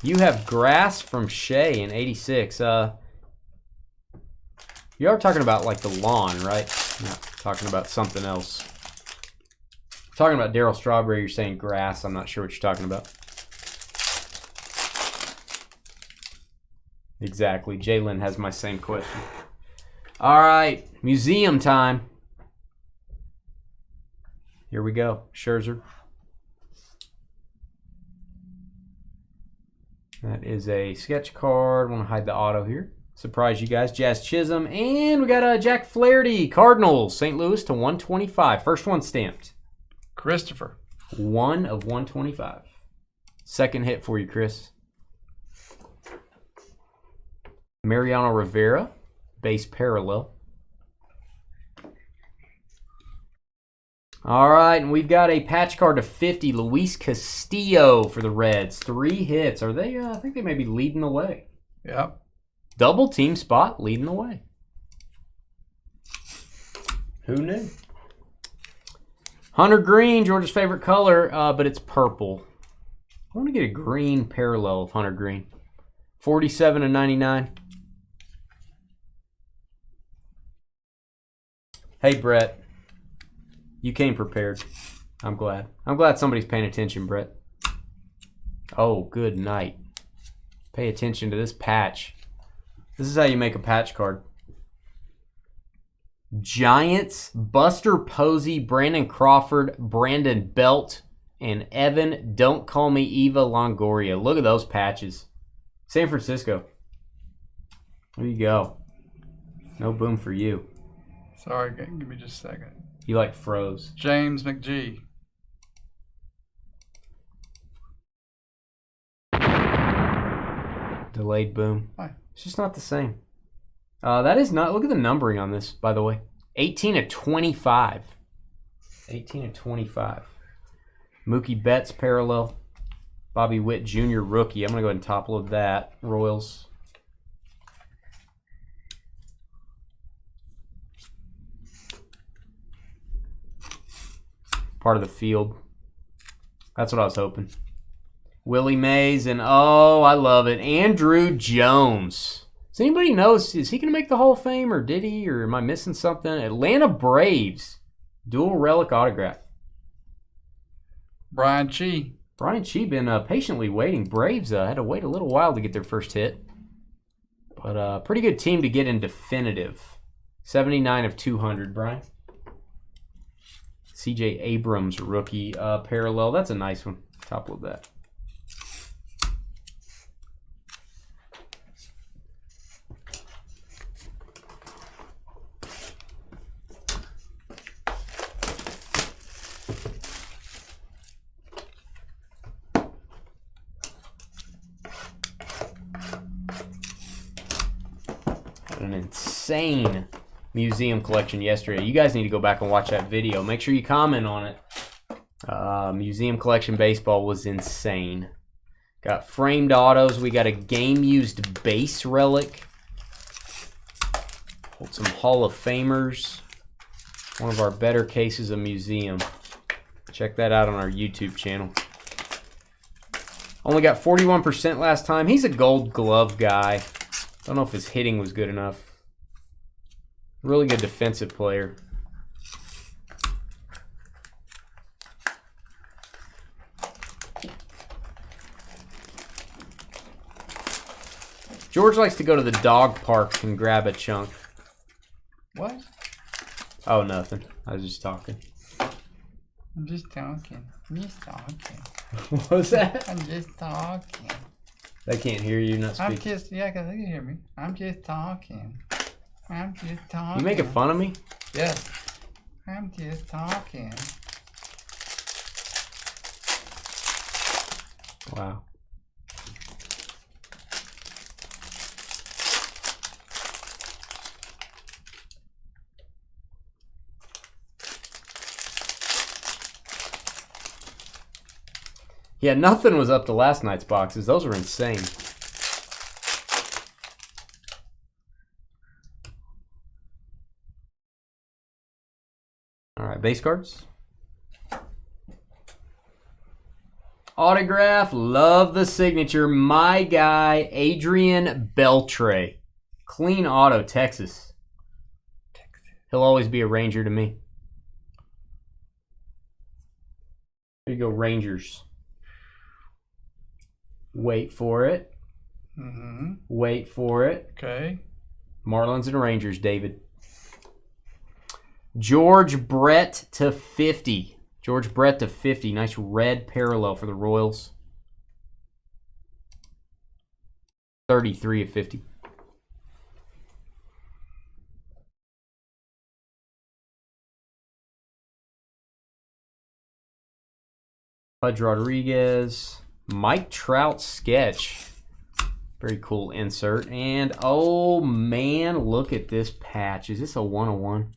You have Grass from Shea in 86. You are talking about like the lawn, right? Not talking about something else. Talking about Daryl Strawberry, you're saying Grass. I'm not sure what you're talking about. Exactly. Jalen has my same question. All right, museum time. Here we go. Scherzer. That is a sketch card. I want to hide the auto here. Surprise you guys. Jazz Chisholm. And we got a Jack Flaherty. Cardinals. St. Louis to 125. First one stamped. Christopher. 1 of 125. Second hit for you, Chris. Mariano Rivera. Base parallel. All right, and we've got a patch card to 50. Luis Castillo for the Reds. 3 hits. Are they? I think they may be leading the way. Yep. Double team spot, leading the way. Who knew? Hunter Green, George's favorite color, but it's purple. I want to get a green parallel of Hunter Green. 47 and 99. Hey, Brett. You came prepared. I'm glad. I'm glad somebody's paying attention, Brett. Oh, good night. Pay attention to this patch. This is how you make a patch card. Giants, Buster Posey, Brandon Crawford, Brandon Belt, and Evan Don't Call Me Eva Longoria. Look at those patches. San Francisco. There you go. No boom for you. Sorry, give me just a second. You like froze. James McGee. Delayed boom. Hi. It's just not the same. That is not. Look at the numbering on this, by the way. 18 of 25. 18 of 25. Mookie Betts parallel. Bobby Witt Jr. rookie. I'm going to go ahead and top load that. Royals. Part of the field. That's what I was hoping. Willie Mays and, oh, I love it, Andrew Jones. Does anybody know, is he going to make the Hall of Fame, or did he, or am I missing something? Atlanta Braves. Dual relic autograph. Brian Chi. Brian Chi been patiently waiting. Braves had to wait a little while to get their first hit. But pretty good team to get in definitive. 79 of 200, Brian. C.J. Abrams, rookie parallel. That's a nice one. Top load that. An insane museum collection yesterday. You guys need to go back and watch that video. Make sure you comment on it. Museum collection baseball was insane. Got framed autos. We got a game-used base relic. Hold some Hall of Famers. One of our better cases of museum. Check that out on our YouTube channel. Only got 41% last time. He's a Gold Glove guy. Don't know if his hitting was good enough. Really good defensive player. George likes to go to the dog park and grab a chunk. What? Oh, nothing. I was just talking. I'm just talking. I'm just talking. What was that? I'm just talking. I can't hear you. Not speaking. I'm just, yeah, because they can hear me. I'm just talking. I'm just talking. You making fun of me? Yes. I'm just talking. Wow. Yeah, nothing was up to last night's boxes. Those were insane. All right, base cards. Autograph, love the signature. My guy, Adrian Beltre. Clean auto, Texas. He'll always be a Ranger to me. There you go, Rangers. Wait for it. Mm-hmm. Wait for it. Okay. Marlins and Rangers, David. George Brett to 50. George Brett to 50. Nice red parallel for the Royals. 33 of 50. Pudge Rodriguez. Mike Trout sketch. Very cool insert. And, oh, man, look at this patch. Is this a 1/1?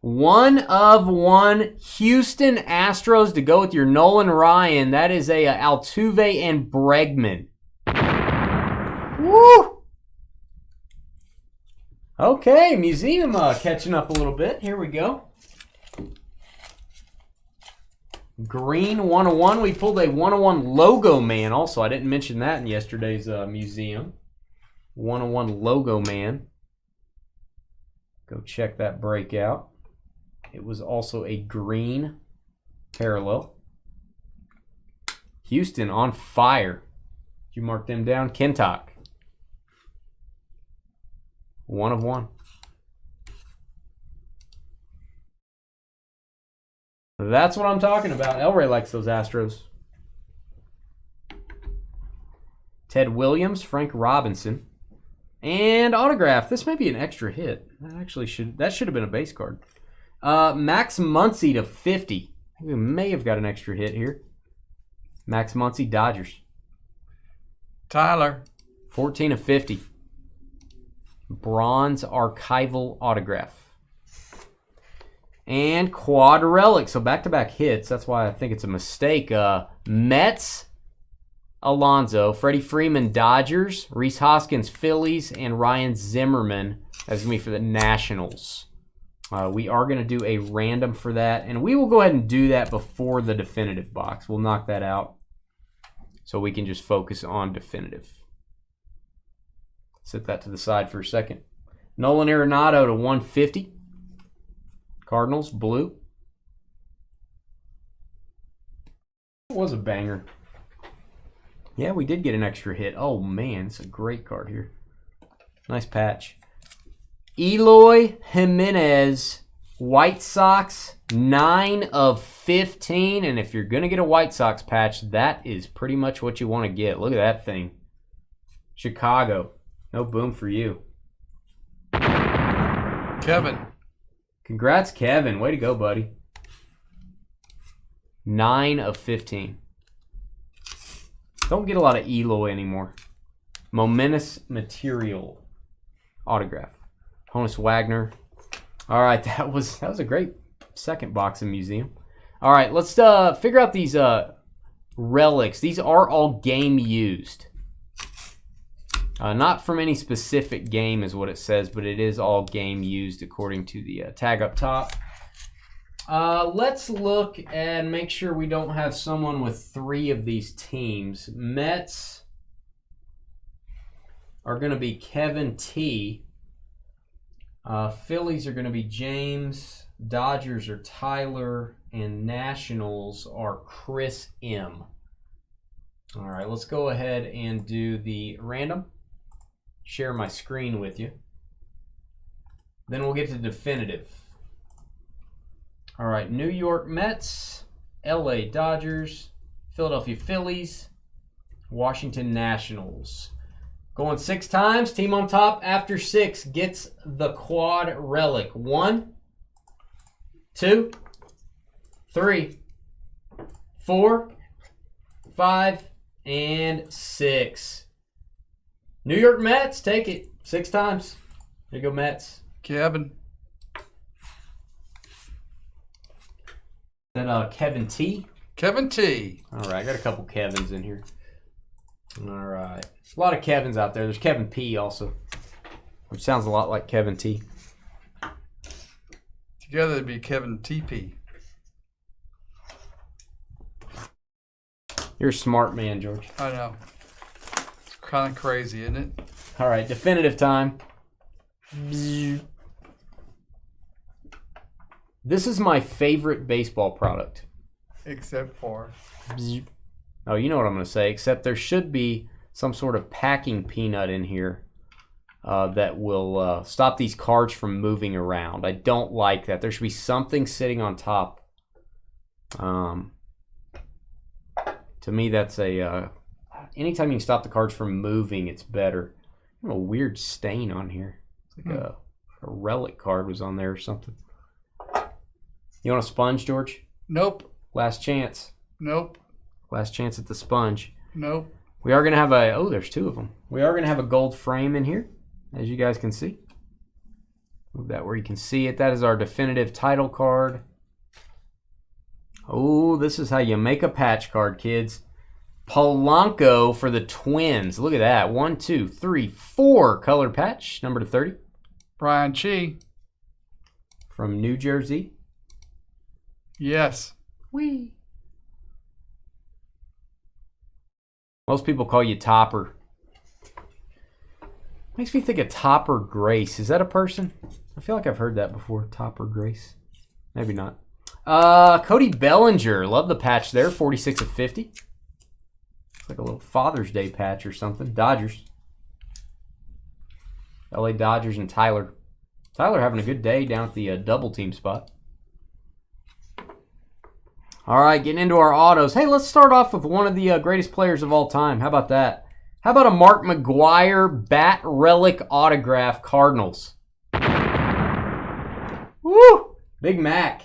1/1 Houston Astros to go with your Nolan Ryan. That is a Altuve and Bregman. Woo! Okay, museum catching up a little bit. Here we go. Green 1/1. We pulled a 1/1 Logo Man also. I didn't mention that in yesterday's museum. 1/1 Logo Man. Go check that break out. It was also a green parallel. Houston on fire. Did you mark them down? Kentuck. 1/1. That's what I'm talking about. Elray likes those Astros. Ted Williams, Frank Robinson, and autograph. This may be an extra hit. That should have been a base card. Max Muncy to 50. We may have got an extra hit here. Max Muncy, Dodgers. Tyler. 14 of 50. Bronze archival autograph. And quad relic. So back-to-back hits. That's why I think it's a mistake. Mets, Alonso. Freddie Freeman, Dodgers. Rhys Hoskins, Phillies. And Ryan Zimmerman. That's going to be for the Nationals. We are going to do a random for that. And we will go ahead and do that before the definitive box. We'll knock that out so we can just focus on definitive. Set that to the side for a second. Nolan Arenado to 150. Cardinals, blue. It was a banger. Yeah, we did get an extra hit. Oh, man, it's a great card here. Nice patch. Eloy Jimenez, White Sox, 9 of 15. And if you're going to get a White Sox patch, that is pretty much what you want to get. Look at that thing. Chicago. No boom for you. Kevin. Congrats, Kevin. Way to go, buddy. 9 of 15. Don't get a lot of Eloy anymore. Momentous Material autograph. Honus Wagner. All right, that was a great second box in museum. All right, let's figure out these relics. These are all game used. Not from any specific game is what it says, but it is all game used according to the tag up top. Let's look and make sure we don't have someone with 3 of these teams. Mets are going to be Kevin T. Phillies are going to be James. Dodgers are Tyler. And Nationals are Chris M. All right, let's go ahead and do the random. Share my screen with you. Then we'll get to definitive. All right, New York Mets, LA Dodgers, Philadelphia Phillies, Washington Nationals. Going 6 times. Team on top after 6 gets the quad relic. 1, 2, 3, 4, 5, and 6. New York Mets, take it. 6 times. There you go, Mets. Kevin. Then Kevin T. Kevin T. All right, I got a couple Kevins in here. All right. A lot of Kevins out there. There's Kevin P also, which sounds a lot like Kevin T. Together it'd be Kevin TP. You're a smart man, George. I know. It's kind of crazy, isn't it? All right, definitive time. This is my favorite baseball product. Except for. Oh, you know what I'm going to say. Except there should be some sort of packing peanut in here that will stop these cards from moving around. I don't like that. There should be something sitting on top. To me, that's a... anytime you can stop the cards from moving, it's better. A weird stain on here. It's like a relic card was on there or something. You want a sponge, George? Nope. Last chance. Nope. Last chance at the sponge. Nope. We are going to have a... Oh, there's 2 of them. We are going to have a gold frame in here, as you guys can see. Move that where you can see it. That is our definitive title card. Oh, this is how you make a patch card, kids. Polanco for the Twins. Look at that. 1, 2, 3, 4 color patch. Number to 30. Brian Chi. From New Jersey. Yes. Wee. Most people call you Topper. Makes me think of Topper Grace. Is that a person? I feel like I've heard that before. Topper Grace. Maybe not. Cody Bellinger. Love the patch there. 46 of 50. It's like a little Father's Day patch or something. Dodgers. LA Dodgers and Tyler. Tyler having a good day down at the double team spot. All right, getting into our autos. Hey, let's start off with one of the greatest players of all time. How about that? How about a Mark McGwire Bat Relic Autograph Cardinals? Woo! Big Mac.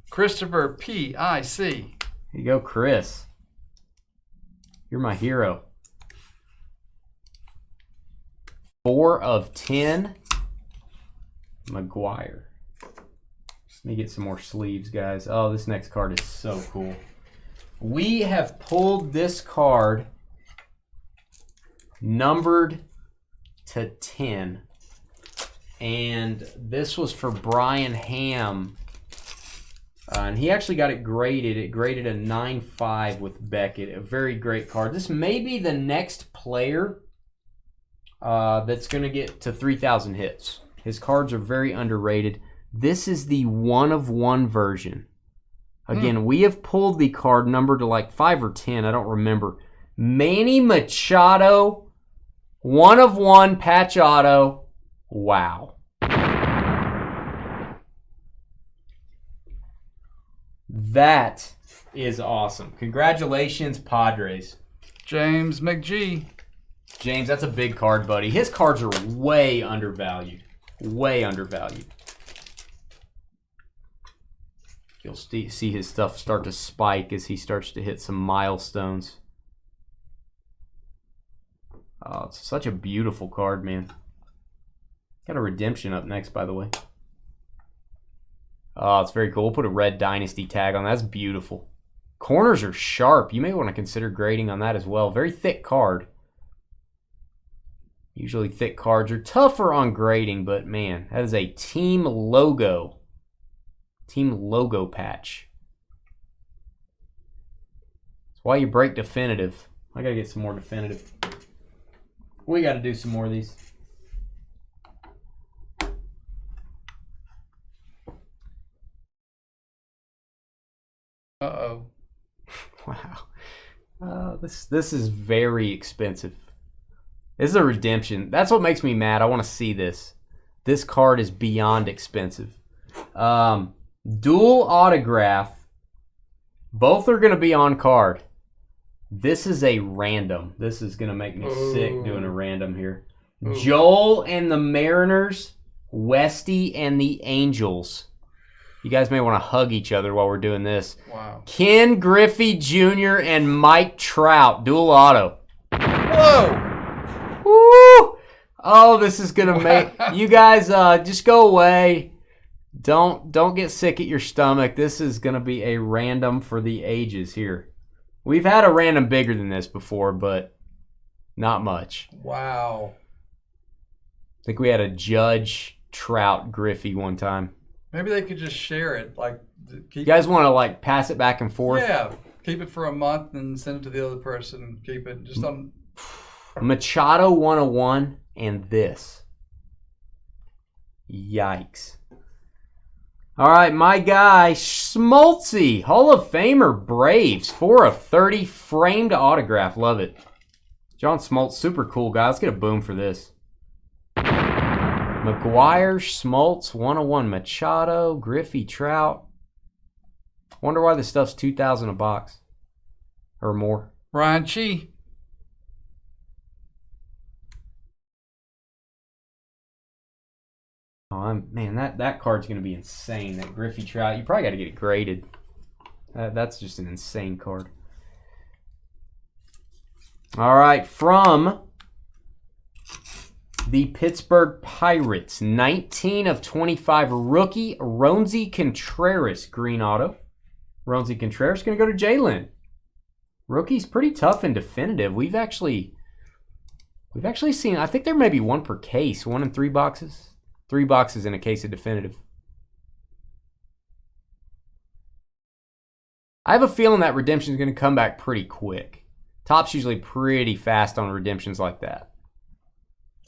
Christopher P.I.C. Here you go, Chris. You're my hero. 4 of 10. McGwire. Let me get some more sleeves, guys. Oh, this next card is so cool. We have pulled this card numbered to 10. And this was for Brian Ham. And he actually got it graded. It graded a 9.5 with Beckett. A very great card. This may be the next player that's going to get to 3,000 hits. His cards are very underrated. This is the 1/1 version. Again, we have pulled the card number to like 5 or 10. I don't remember. Manny Machado, 1/1 patch auto. Wow. That is awesome. Congratulations, Padres. James McGee. James, that's a big card, buddy. His cards are way undervalued. Way undervalued. You'll see his stuff start to spike as he starts to hit some milestones. Oh, it's such a beautiful card, man. Got a redemption up next, by the way. Oh, it's very cool. We'll put a red Dynasty tag on. That's beautiful. Corners are sharp. You may want to consider grading on that as well. Very thick card. Usually thick cards are tougher on grading, but man, that is a team logo. Team logo patch. That's why you break definitive. I gotta get some more definitive. We gotta do some more of these. Uh-oh. Wow. This is very expensive. This is a redemption. That's what makes me mad. I want to see this. This card is beyond expensive. Dual autograph. Both are going to be on card. This is a random. This is going to make me sick doing a random here. Ooh. Joel and the Mariners. Westy and the Angels. You guys may want to hug each other while we're doing this. Wow. Ken Griffey Jr. and Mike Trout. Dual auto. Whoa. Woo! Oh, this is going to make... You guys, just go away. Don't get sick at your stomach. This is going to be a random for the ages here. We've had a random bigger than this before, but not much. Wow. I think we had a Judge Trout Griffey one time. Maybe they could just share it. Like, you guys want to like pass it back and forth? Yeah. Keep it for a month and send it to the other person. Keep it just on... Machado 101 and this. Yikes. All right, my guy, Schmaltzy, Hall of Famer, Braves, 4 of 30, framed autograph. Love it. John Smoltz, super cool guy. Let's get a boom for this. McGuire, Smoltz, 101, Machado, Griffey, Trout. Wonder why this stuff's $2,000 a box or more. Ryan Chi. Oh, man, that card's going to be insane. That Griffey Trout. You probably got to get it graded. That's just an insane card. All right, from the Pittsburgh Pirates, 19 of 25, rookie Ronzi Contreras, green auto. Ronzi Contreras going to go to Jalen. Rookie's pretty tough and definitive. We've actually seen, I think there may be one per case, 1 in 3 boxes. 3 boxes in a case of definitive. I have a feeling that redemption is going to come back pretty quick. Top's usually pretty fast on redemptions like that.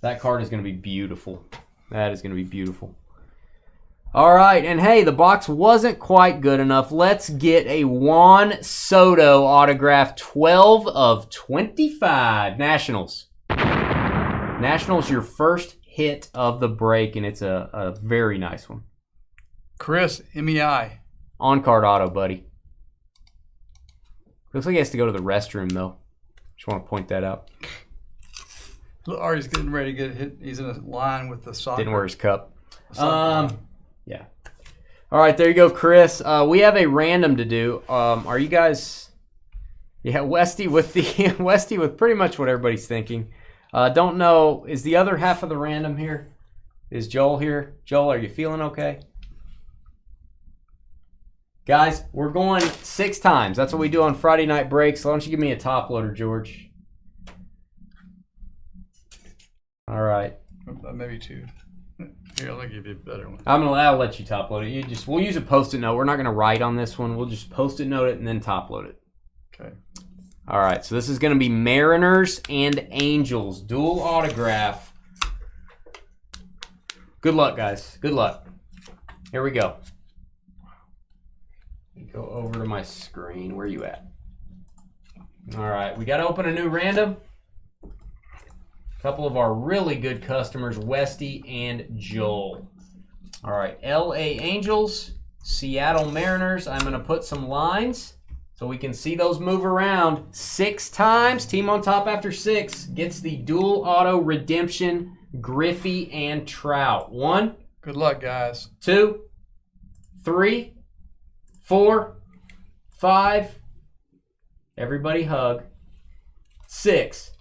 That card is going to be beautiful. That is going to be beautiful. All right, and hey, the box wasn't quite good enough. Let's get a Juan Soto autograph, 12 of 25. Nationals. Nationals, your first hit of the break, and it's a very nice one. Chris, MEI. On-card auto, buddy. Looks like he has to go to the restroom, though. Just want to point that out. Ari's getting ready to get hit. He's in a line with the soccer. Didn't wear his cup. Yeah. All right, there you go, Chris. We have a random to do. Are you guys... Yeah, Westy with pretty much what everybody's thinking. Don't know, is the other half of the random here? Is Joel here? Joel, are you feeling okay? Guys, we're going 6 times. That's what we do on Friday night breaks. Why don't you give me a top loader, George? All right. Maybe 2. Here, I'll give you a better one. I'll let you top load it. We'll use a post-it note. We're not going to write on this one. We'll just post-it note it and then top load it. Okay. All right, so this is going to be Mariners and Angels. Dual autograph. Good luck, guys. Good luck. Here we go. Go over to my screen. Where are you at? All right, we got to open a new random. A couple of our really good customers, Westy and Joel. All right, LA Angels, Seattle Mariners. I'm going to put some lines so we can see those move around. 6 times. Team on top after 6 gets the dual auto redemption, Griffey and Trout. 1. Good luck, guys. 2, 3, 4, 5. Everybody hug. 6.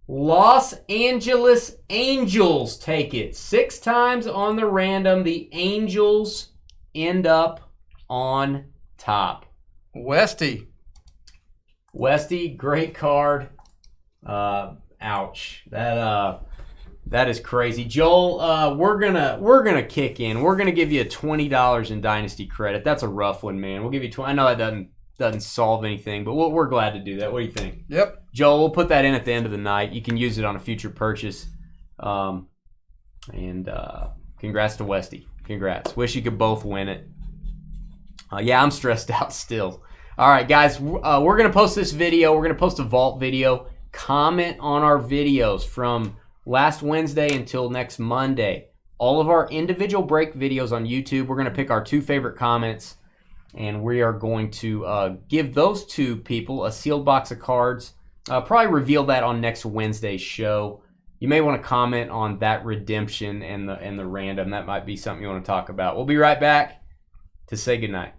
Los Angeles Angels take it. 6 times on the random. The Angels end up on top. Westy, great card. Ouch. That is crazy, Joel. We're gonna kick in. We're gonna give you $20 in Dynasty credit. That's a rough one, man. We'll give you 20. I know that doesn't solve anything, but we're glad to do that. What do you think? Yep. Joel, we'll put that in at the end of the night. You can use it on a future purchase. And congrats to Westy. Congrats. Wish you could both win it. Yeah, I'm stressed out still. All right, guys, we're going to post this video. We're going to post a vault video. Comment on our videos from last Wednesday until next Monday. All of our individual break videos on YouTube, we're going to pick our 2 favorite comments, and we are going to give those 2 people a sealed box of cards. Probably reveal that on next Wednesday's show. You may want to comment on that redemption and the random. That might be something you want to talk about. We'll be right back to say goodnight.